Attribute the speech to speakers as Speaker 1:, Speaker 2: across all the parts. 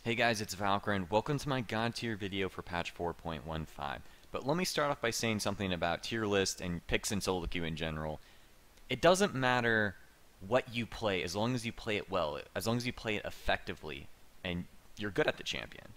Speaker 1: Hey guys, it's Valkrin. Welcome to my God tier video for patch 4.15. But let me start off by saying something about tier list and picks in solo queue in general. It doesn't matter what you play as long as you play it well, as long as you play it effectively, and you're good at the champion.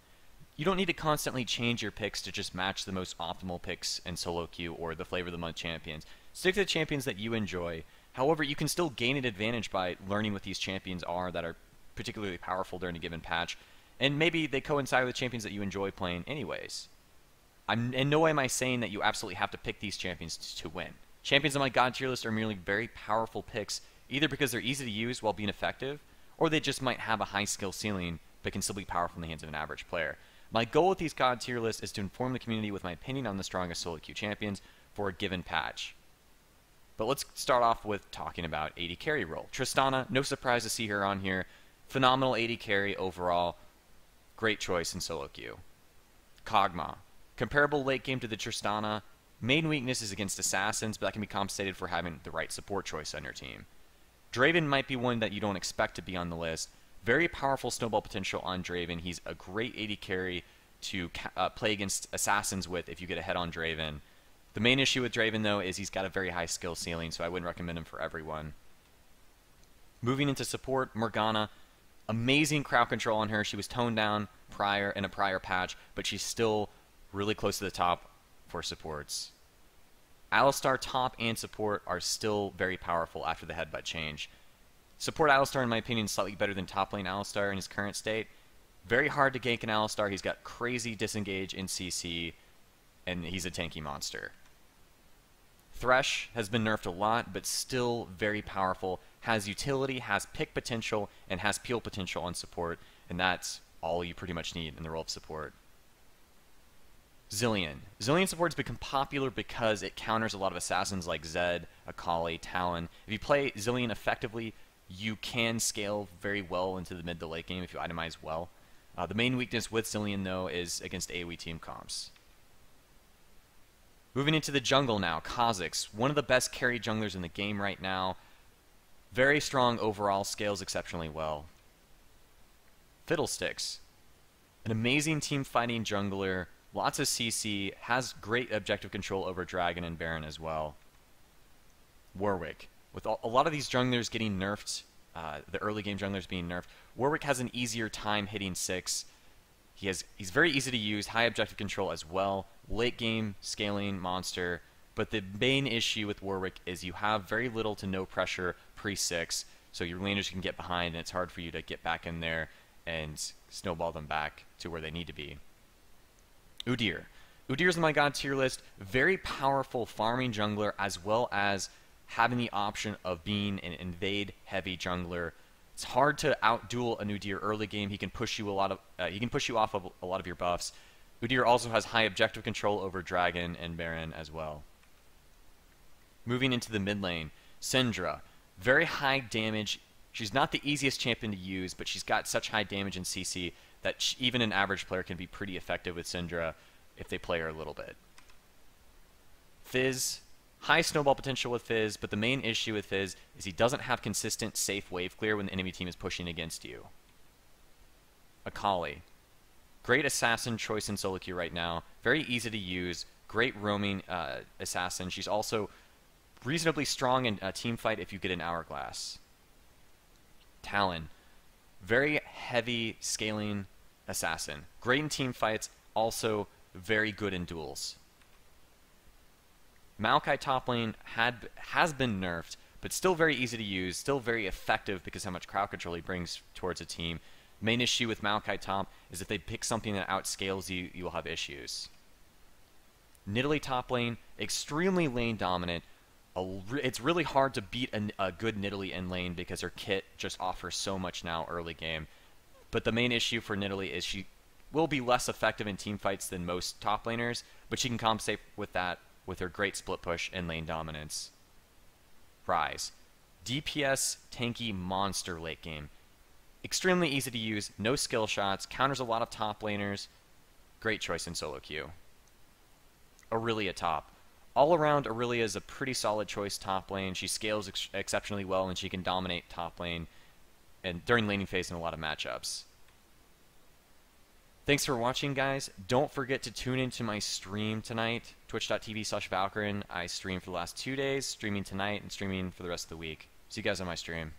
Speaker 1: You don't need to constantly change your picks to just match the most optimal picks in solo queue or the flavor of the month champions. Stick to the champions that you enjoy. However, you can still gain an advantage by learning what these champions are that are particularly powerful during a given patch. And maybe they coincide with champions that you enjoy playing anyways. In no way am I saying that you absolutely have to pick these champions to win. Champions on my God tier list are merely very powerful picks, either because they're easy to use while being effective, or they just might have a high skill ceiling but can still be powerful in the hands of an average player. My goal with these God tier lists is to inform the community with my opinion on the strongest solo queue champions for a given patch. But let's start off with talking about AD carry role. Tristana, no surprise to see her on here. Phenomenal AD carry overall. Great choice in solo queue. Kog'maw. Comparable late game to the Tristana. Main weakness is against assassins, but that can be compensated for having the right support choice on your team. Draven might be one that you don't expect to be on the list. Very powerful snowball potential on Draven. He's a great AD carry to play against assassins with if you get ahead on Draven. The main issue with Draven, though, is he's got a very high skill ceiling, so I wouldn't recommend him for everyone. Moving into support, Morgana. Amazing crowd control on her. She was toned down in a prior patch, but she's still really close to the top for supports. Alistar top and support are still very powerful after the headbutt change. Support Alistar, in my opinion, is slightly better than top lane Alistar in his current state. Very hard to gank an Alistar. He's got crazy disengage in CC, and he's a tanky monster. Thresh has been nerfed a lot, but still very powerful. Has utility, has pick potential, and has peel potential on support, and that's all you pretty much need in the role of support. Zilean. Zilean support has become popular because it counters a lot of assassins like Zed, Akali, Talon. If you play Zilean effectively, you can scale very well into the mid to late game if you itemize well. The main weakness with Zilean, though, is against AoE team comps. Moving into the jungle now, Kha'zix, one of the best carry junglers in the game right now. Very strong overall, scales exceptionally well. Fiddlesticks, an amazing team fighting jungler, lots of CC, has great objective control over Dragon and Baron as well. Warwick, with a lot of these junglers getting nerfed, the early game junglers being nerfed, Warwick has an easier time hitting 6. He's very easy to use, high objective control as well, late game scaling monster, but the main issue with Warwick is you have very little to no pressure pre-6, so your laners can get behind and it's hard for you to get back in there and snowball them back to where they need to be. Udyr. Udyr's on my God tier list, very powerful farming jungler as well as having the option of being an invade heavy jungler. It's hard to outduel an Udyr early game. He can push you off of a lot of your buffs. Udyr also has high objective control over Dragon and Baron as well. Moving into the mid lane, Syndra. Very high damage. She's not the easiest champion to use, but she's got such high damage in CC that even an average player can be pretty effective with Syndra if they play her a little bit. Fizz. High snowball potential with Fizz, but the main issue with Fizz is he doesn't have consistent safe wave clear when the enemy team is pushing against you. Akali. Great assassin choice in solo queue right now. Very easy to use. Great roaming assassin. She's also reasonably strong in a team fight if you get an hourglass. Talon. Very heavy scaling assassin. Great in team fights, also very good in duels. Maokai top lane has been nerfed, but still very easy to use, still very effective because how much crowd control he brings towards a team. Main issue with Maokai top is if they pick something that outscales you, you will have issues. Nidalee top lane, extremely lane dominant. It's really hard to beat a good Nidalee in lane because her kit just offers so much now early game. But the main issue for Nidalee is she will be less effective in team fights than most top laners, but she can compensate with that with her great split push and lane dominance. Ryze. DPS tanky monster late game. Extremely easy to use, no skill shots, counters a lot of top laners. Great choice in solo queue. Irelia top. All around, Irelia is a pretty solid choice top lane. She scales exceptionally well and she can dominate top lane and during laning phase in a lot of matchups. Thanks for watching, guys. Don't forget to tune into my stream tonight, twitch.tv/Valkrin. I streamed for the last 2 days, streaming tonight and streaming for the rest of the week. See you guys on my stream.